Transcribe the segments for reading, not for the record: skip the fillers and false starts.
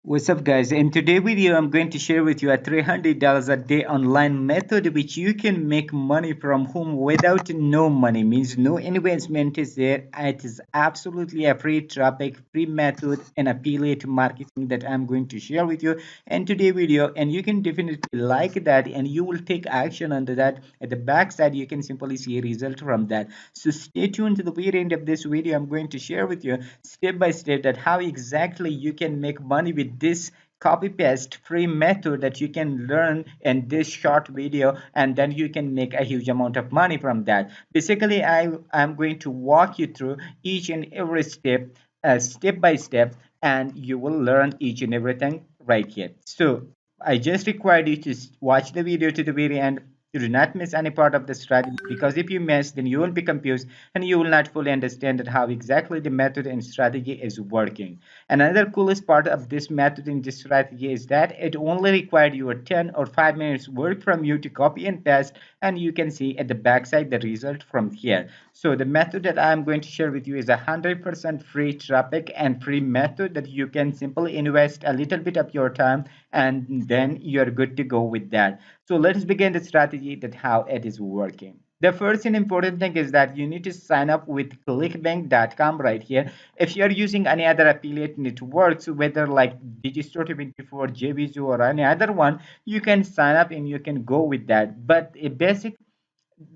What's up, guys? In today's video, I'm going to share with you a $300 a day online method which you can make money from home without no money. Means no investment is there. It is absolutely a free traffic, free method and affiliate marketing that I'm going to share with you in today's video. And you can definitely like that and you will take action under that. At the back side, you can simply see a result from that. So stay tuned to the very end of this video. I'm going to share with you step by step that how exactly you can make money with this copy paste free method that you can learn in this short video, and then you can make a huge amount of money from that. Basically, I'm going to walk you through each and every step, step by step, and you will learn each and everything right here. So I just required you to watch the video to the very end. You do not miss any part of the strategy, because if you miss, then you will be confused and you will not fully understand that how exactly the method and strategy is working. Another coolest part of this method and this strategy is that it only required your 10 or 5 minutes work from you to copy and paste, and you can see at the backside the result from here. So the method that I'm going to share with you is 100% free traffic and free method that you can simply invest a little bit of your time and then you're good to go with that. So let's begin the strategy that how it is working. The first and important thing is that you need to sign up with clickbank.com right here. If you're using any other affiliate networks, whether like Digistore24, JVZoo, or any other one, you can sign up and you can go with that. But a basic,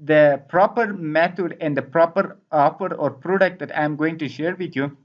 the proper method and the proper offer or product that I'm going to share with you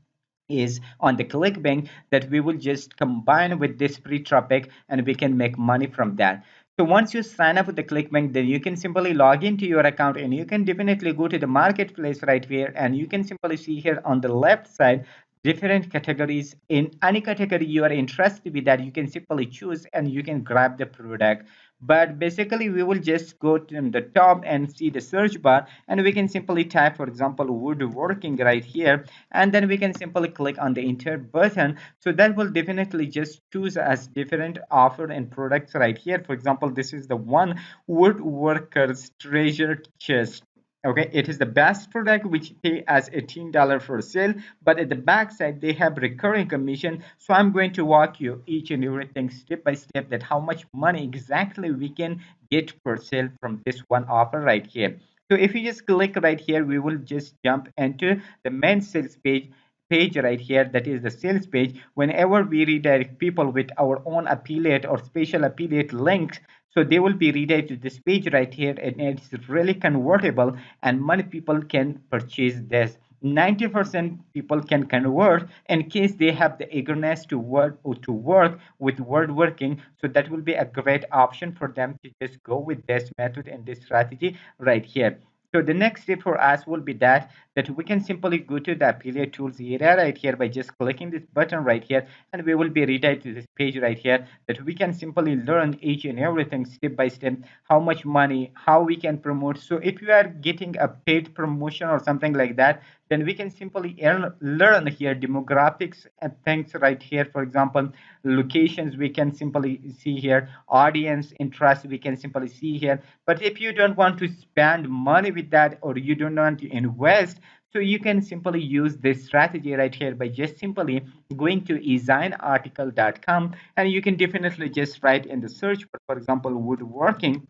is on the clickbank, that we will just combine with this free traffic and we can make money from that. So once you sign up with the clickbank, then you can simply log into your account and you can definitely go to the marketplace right here, and you can simply see here on the left side different categories. In any category you are interested with, that you can simply choose and you can grab the product. But basically we will just go to the top and see the search bar, and we can simply type, for example, woodworking right here, and then we can simply click on the enter button. So that will definitely just choose as different offer and products right here. For example, this is the one, woodworkers treasure chest. Okay, it is the best product which pay as $18 for sale, but at the back side they have recurring commission. So I'm going to walk you each and everything step by step, that how much money exactly we can get per sale from this one offer right here. So if you just click right here, we will just jump into the main sales page right here, that is the sales page. Whenever we redirect people with our own affiliate or special affiliate links, so they will be redirected to this page right here, and it's really convertible and many people can purchase this. 90% people can convert in case they have the eagerness to work with woodworking. So that will be a great option for them to just go with this method and this strategy right here. So the next step for us will be that we can simply go to the affiliate tools area right here by just clicking this button right here, and we will be redirected to this page right here, that we can simply learn each and everything step by step, how much money, how we can promote. So if you are getting a paid promotion or something like that, then we can simply learn here demographics and things right here. For example, locations we can simply see here, audience interest we can simply see here. But if you don't want to spend money with that, or you don't want to invest, so you can simply use this strategy right here by just simply going to 𝐔𝐍𝐈𝐐𝐤.com, and you can definitely just write in the search, for example, woodworking.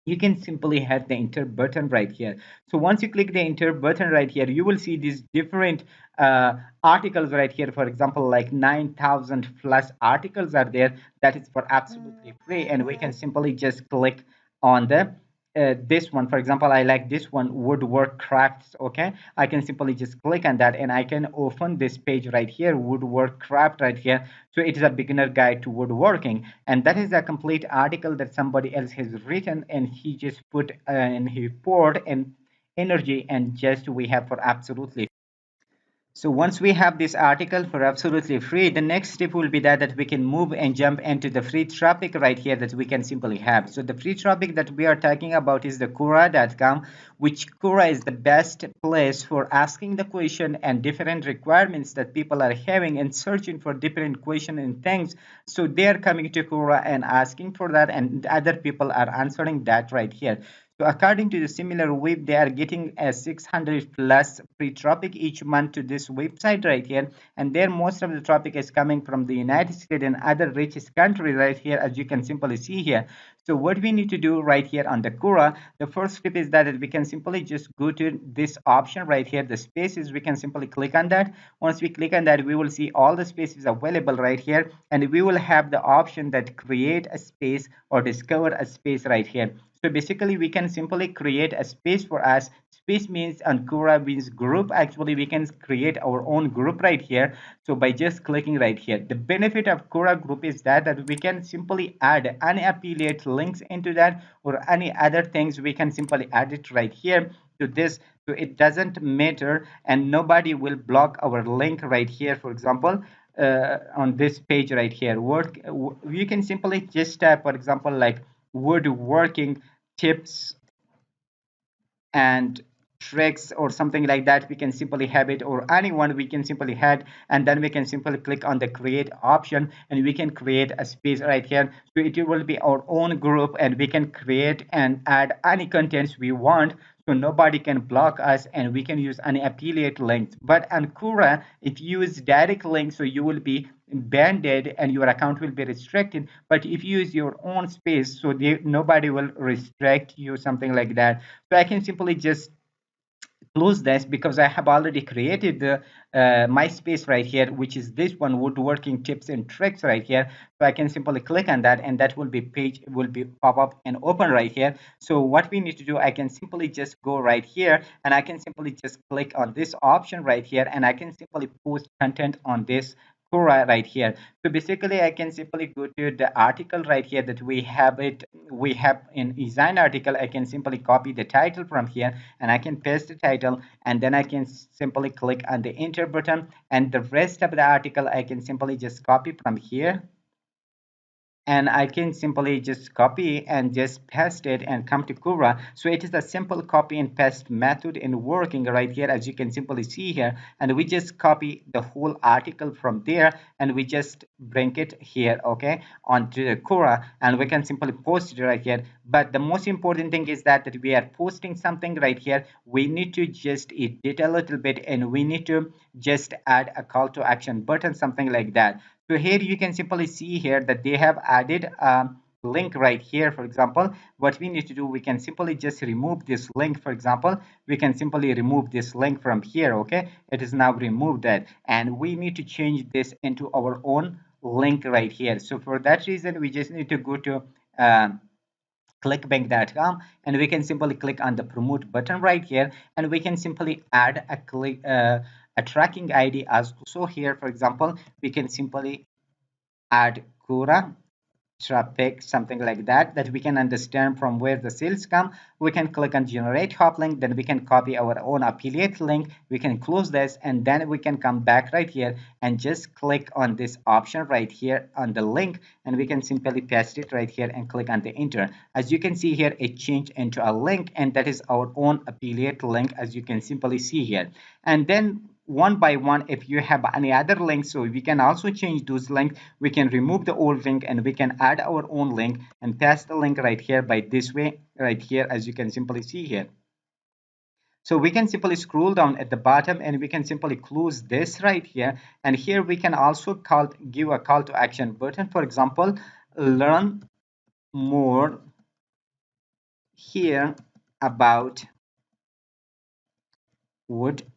You can simply hit the enter button right here. So once you click the enter button right here, you will see these different articles right here. For example, like 9,000 plus articles are there, that is for absolutely free, and we can simply just click on the this one. For example, I like this one, woodwork crafts. Okay, I can simply just click on that and I can open this page right here, woodwork craft right here. So it is a beginner guide to woodworking, and that is a complete article that somebody else has written, and he just put and he poured in energy, and just we have for absolutely. So once we have this article for absolutely free, the next step will be that we can move and jump into the free traffic right here that we can simply have. So the free traffic that we are talking about is the Quora.com, which Quora is the best place for asking the question and different requirements that people are having and searching for different question and things. So they are coming to Quora and asking for that, and other people are answering that right here. So according to the similar web, they are getting a 600 plus free traffic each month to this website right here. And there most of the traffic is coming from the United States and other richest countries right here, as you can simply see here. So what we need to do right here on the Quora, the first step is that we can simply just go to this option right here, the spaces. We can simply click on that. Once we click on that, we will see all the spaces available right here, and we will have the option that create a space or discover a space right here. So basically we can simply create a space for us. Space means, and Quora means group. Actually we can create our own group right here. So by just clicking right here, the benefit of Quora group is that we can simply add any affiliate links into that, or any other things. We can simply add it right here to this. So it doesn't matter, and nobody will block our link right here. For example, on this page right here, you can simply just type, for example, like woodworking tips and tricks or something like that. We can simply have it, or anyone we can simply add, and then we can simply click on the create option, and we can create a space right here. So it will be our own group, and we can create and add any contents we want. So nobody can block us, and we can use any affiliate links. But on Quora, if you use direct links, so you will be banned and your account will be restricted. But if you use your own space, so nobody will restrict you, something like that. So I can simply just close this because I have already created the my space right here, which is this one, woodworking tips and tricks right here. So I can simply click on that, and that will be page will be pop up and open right here. So what we need to do, I can simply just go right here, and I can simply just click on this option right here, and I can simply post content on this Quora right here. So basically I can simply go to the article right here that we have in design article. I can simply copy the title from here, and I can paste the title, and then I can simply click on the enter button, and the rest of the article I can simply just copy from here, and I can simply just copy and just paste it and come to Quora. So it is a simple copy and paste method in working right here, as you can simply see here. And we just copy the whole article from there, and we just bring it here, okay, onto the Quora, and we can simply post it right here. But the most important thing is that we are posting something right here. We need to just edit a little bit, and we need to just add a call to action button, something like that. So here you can simply see here that they have added a link right here. For example, what we need to do, we can simply just remove this link. For example, we can simply remove this link from here, okay. It is now removed that, and we need to change this into our own link right here. So for that reason, we just need to go to clickbank.com, and we can simply click on the promote button right here, and we can simply add a tracking ID as so here. For example, we can simply add Quora traffic, something like that we can understand from where the sales come. We can click on generate hop link, then we can copy our own affiliate link. We can close this, and then we can come back right here and just click on this option right here on the link, and we can simply paste it right here and click on the enter. As you can see here, it changed into a link, and that is our own affiliate link, as you can simply see here. And then one by one, if you have any other links, so we can also change those links. We can remove the old link, and we can add our own link and paste the link right here by this way right here, as you can simply see here. So we can simply scroll down at the bottom, and we can simply close this right here, and here we can also give a call to action button. For example, learn more here about woodworking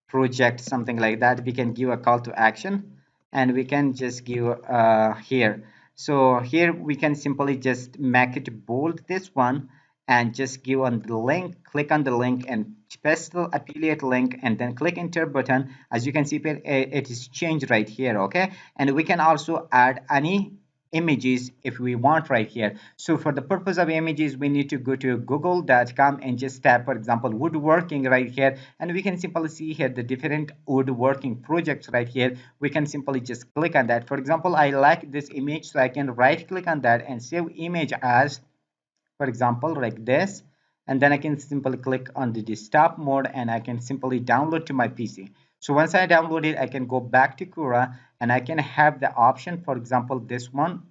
project, something like that. We can give a call to action, and we can just give here. So here we can simply just make it bold, this one, and just give on the link, click on the link and paste the affiliate link, and then click enter button. As you can see, it is changed right here, okay. And we can also add any images if we want right here. So for the purpose of images, we need to go to google.com and just type, for example, woodworking right here, and we can simply see here the different woodworking projects right here. We can simply just click on that. For example, I like this image, so I can right click on that and save image as, for example, like this, and then I can simply click on the desktop mode, and I can simply download to my PC. So once I download it, I can go back to Quora, and I can have the option, for example, this one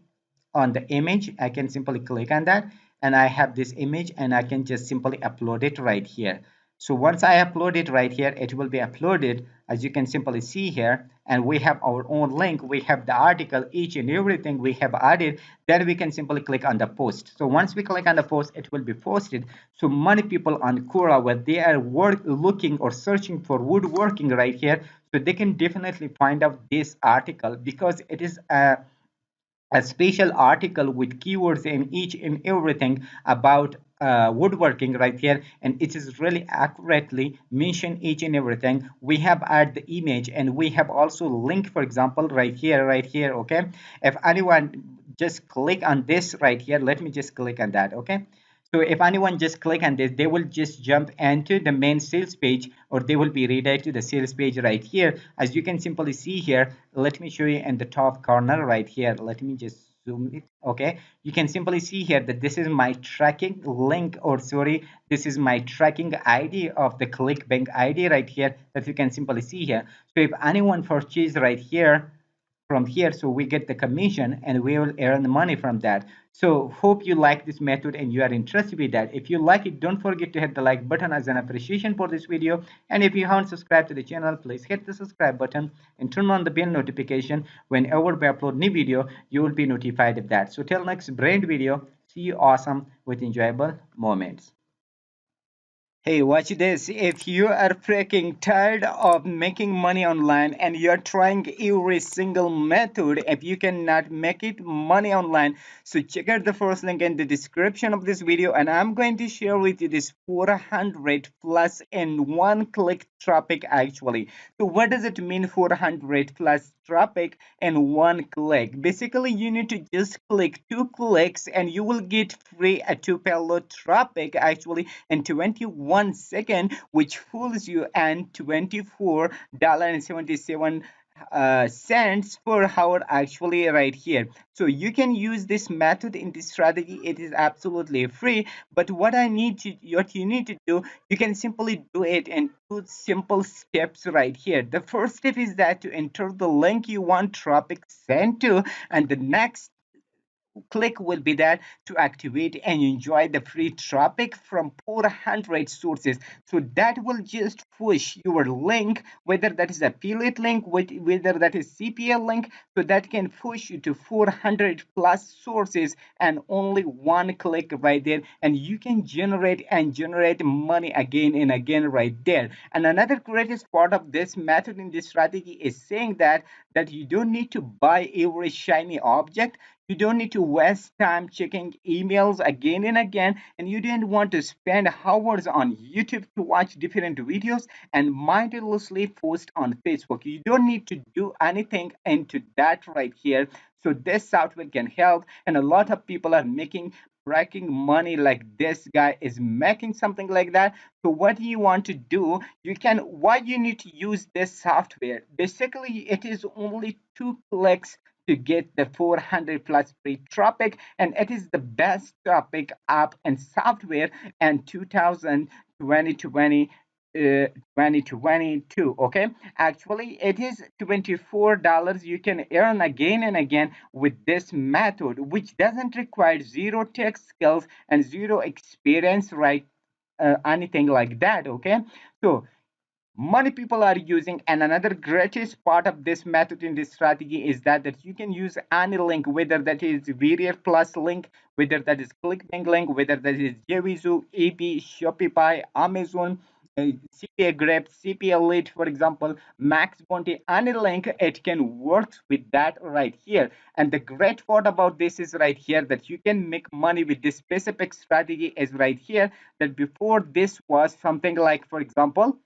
on the image. I can simply click on that, and I have this image, and I can just simply upload it right here. So once I upload it right here, it will be uploaded, as you can simply see here, and we have our own link, we have the article, each and everything we have added. Then we can simply click on the post. So once we click on the post, it will be posted. So many people on Quora, where they are looking or searching for woodworking right here, so they can definitely find out this article, because it is a special article with keywords and each and everything about woodworking right here, and it is really accurately mentioned each and everything. We have add the image, and we have also link, for example, right here, okay. If anyone just click on this right here, let me just click on that, okay. So if anyone just click on this, they will just jump into the main sales page, or they will be redirected to the sales page right here. As you can simply see here, let me show you in the top corner right here. Let me just zoom it. Okay, you can simply see here that this is my tracking link, or sorry, this is my tracking ID of the ClickBank ID right here, that you can simply see here. So if anyone purchase right here, from here, so we get the commission and we will earn money from that. So hope you like this method and you are interested with that. If you like it, don't forget to hit the like button as an appreciation for this video. And if you haven't subscribed to the channel, please hit the subscribe button and turn on the bell notification. Whenever we upload new video, you will be notified of that. So till next brand video, see you awesome with enjoyable moments. Hey, watch this. If you are freaking tired of making money online and you're trying every single method, if you cannot make it money online, so check out the first link in the description of this video, and I'm going to share with you this 400 plus in one click traffic actually. So what does it mean 400 plus traffic in one click? Basically, you need to just click 2 clicks and you will get free a 2 payload traffic actually in 21 seconds, which fools you, and $24.77 cents per hour actually right here. So you can use this method in this strategy. It is absolutely free, but what you need to do, you can simply do it in 2 simple steps right here. The first step is that to enter the link you want traffic sent to, and the next click will be that to activate and enjoy the free traffic from 400 sources. So that will just push your link, whether that is affiliate link, whether that is CPL link, so that can push you to 400 plus sources and only one click right there, and you can generate money again and again right there. And another greatest part of this method in this strategy is saying that you don't need to buy every shiny object. You don't need to waste time checking emails again and again, and you don't want to spend hours on YouTube to watch different videos and mindlessly post on Facebook. You don't need to do anything into that right here. So this software can help, and a lot of people are breaking money like this guy is making something like that. So what you want to do, why you need to use this software? Basically, it is only 2 clicks to get the 400 plus free traffic, and it is the best traffic app and software in 2020 2022. Okay, actually it is $24 you can earn again and again with this method, which doesn't require zero tech skills and zero experience, right? Anything like that. Okay, so many people are using, and another greatest part of this method in this strategy is that you can use any link, whether that is Warrior Plus link, whether that is ClickBank link, whether that is JVZoo, AB, Shopify, Amazon, CPA Grab, CPA Elite, for example, Max Bounty, any link, it can work with that right here. And the great part about this is right here that you can make money with this specific strategy is right here, that before this was something like, for example,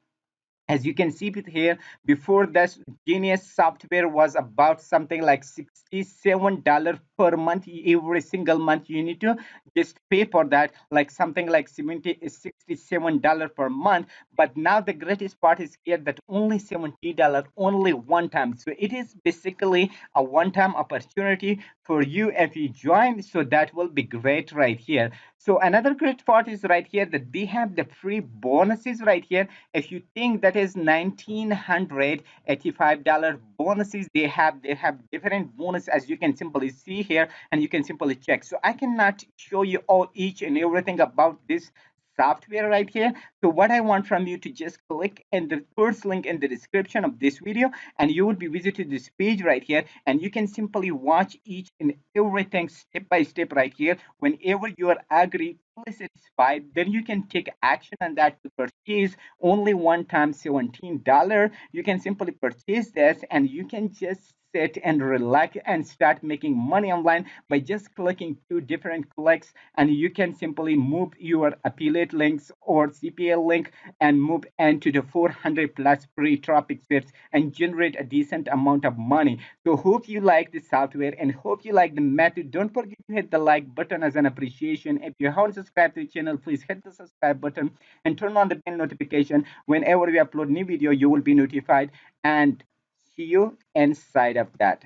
as you can see it here, before this genius software was about something like $67 per month. Every single month you need to just pay for that, like something like $67 per month. But now the greatest part is here that only $70 only one time. So it is basically a one-time opportunity for you if you join. So that will be great right here. So another great part is right here that they have the free bonuses right here. If you think that is $1,985 bonuses, they have different bonus, as you can simply see here, and you can simply check. So I cannot show you all each and everything about this software right here. So what I want from you to just click in the first link in the description of this video, and you will be visited this page right here, and you can simply watch each and everything step by step right here. Whenever you are agree, fully satisfied, then you can take action on that to purchase only one time $17. You can simply purchase this, and you can just sit and relax and start making money online by just clicking two different clicks, and you can simply move your affiliate links or CPL link and move into the 400 plus free traffic search and generate a decent amount of money. So hope you like the software and hope you like the method. Don't forget to hit the like button as an appreciation. If you haven't subscribed to the channel, please hit the subscribe button and turn on the bell notification. Whenever we upload new video, you will be notified, and see you inside of that.